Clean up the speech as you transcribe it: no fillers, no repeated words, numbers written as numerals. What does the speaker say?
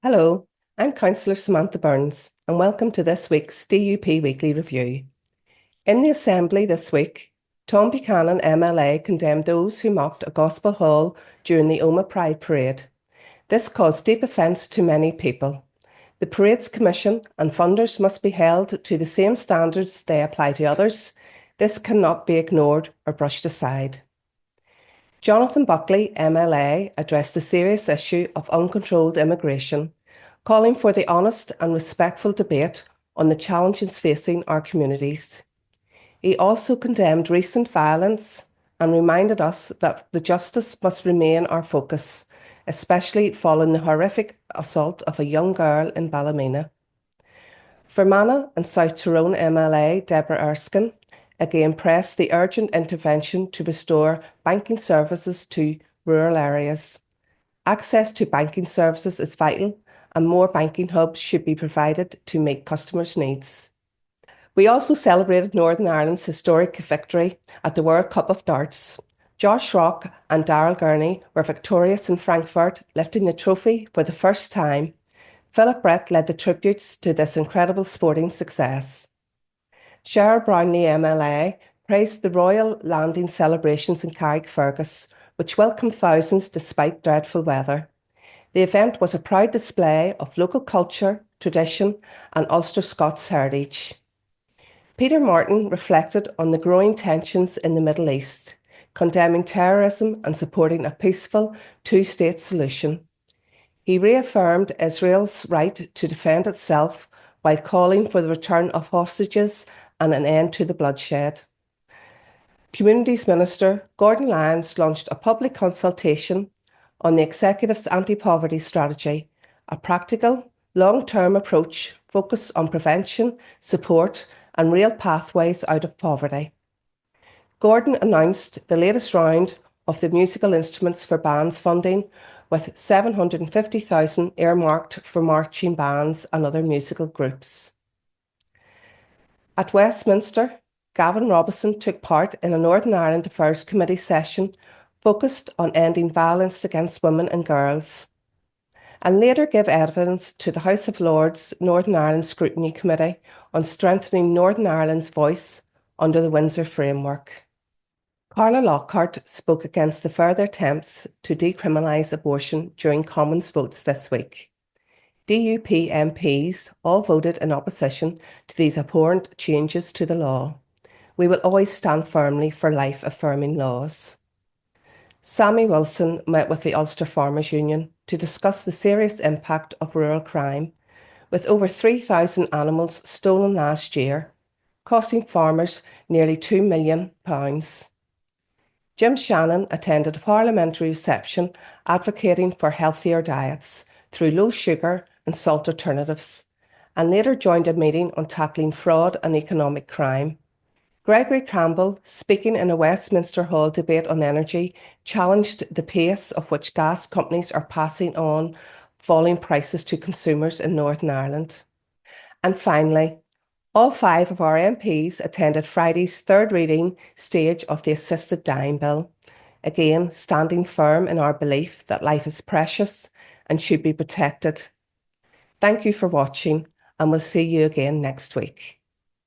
Hello, I'm Councillor Samantha Burns, and welcome to this week's DUP Weekly Review. In the Assembly this week, Tom Buchanan MLA condemned those who mocked a gospel hall during the Omagh Pride Parade. This caused deep offence to many people. The parade's commission and funders must be held to the same standards they apply to others. This cannot be ignored or brushed aside. Jonathan Buckley, MLA, addressed the serious issue of uncontrolled immigration, calling for the honest and respectful debate on the challenges facing our communities. He also condemned recent violence and reminded us that the justice must remain our focus, especially following the horrific assault of a young girl in Ballymena. Fermanagh and South Tyrone MLA Deborah Erskine again pressed the urgent intervention to restore banking services to rural areas. Access to banking services is vital, and more banking hubs should be provided to meet customers' needs. We also celebrated Northern Ireland's historic victory at the World Cup of Darts. Josh Rock and Darrell Gurney were victorious in Frankfurt, lifting the trophy for the first time. Philip Brett led the tributes to this incredible sporting success. Cheryl Brownlee MLA praised the royal landing celebrations in Carrickfergus, which welcomed thousands despite dreadful weather. The event was a proud display of local culture, tradition and Ulster Scots heritage. Peter Martin reflected on the growing tensions in the Middle East, condemning terrorism and supporting a peaceful two-state solution. He reaffirmed Israel's right to defend itself while calling for the return of hostages and an end to the bloodshed. Communities Minister Gordon Lyons launched a public consultation on the Executive's anti-poverty strategy, a practical, long-term approach focused on prevention, support and real pathways out of poverty. Gordon announced the latest round of the musical instruments for bands funding, with $750,000 earmarked for marching bands and other musical groups. At Westminster, Gavin Robinson took part in a Northern Ireland Affairs Committee session focused on ending violence against women and girls, and later gave evidence to the House of Lords Northern Ireland Scrutiny Committee on strengthening Northern Ireland's voice under the Windsor Framework. Carla Lockhart spoke against the further attempts to decriminalise abortion during Commons votes this week. DUP MPs all voted in opposition to these abhorrent changes to the law. We will always stand firmly for life-affirming laws. Sammy Wilson met with the Ulster Farmers Union to discuss the serious impact of rural crime, with over 3,000 animals stolen last year, costing farmers nearly £2 million. Jim Shannon attended a parliamentary reception advocating for healthier diets through low sugar and salt alternatives, and later joined a meeting on tackling fraud and economic crime. Gregory Campbell, speaking in a Westminster Hall debate on energy, challenged the pace of which gas companies are passing on falling prices to consumers in Northern Ireland. And finally, all 5 of our MPs attended Friday's third reading stage of the Assisted Dying Bill, again standing firm in our belief that life is precious and should be protected. Thank you for watching, and we'll see you again next week.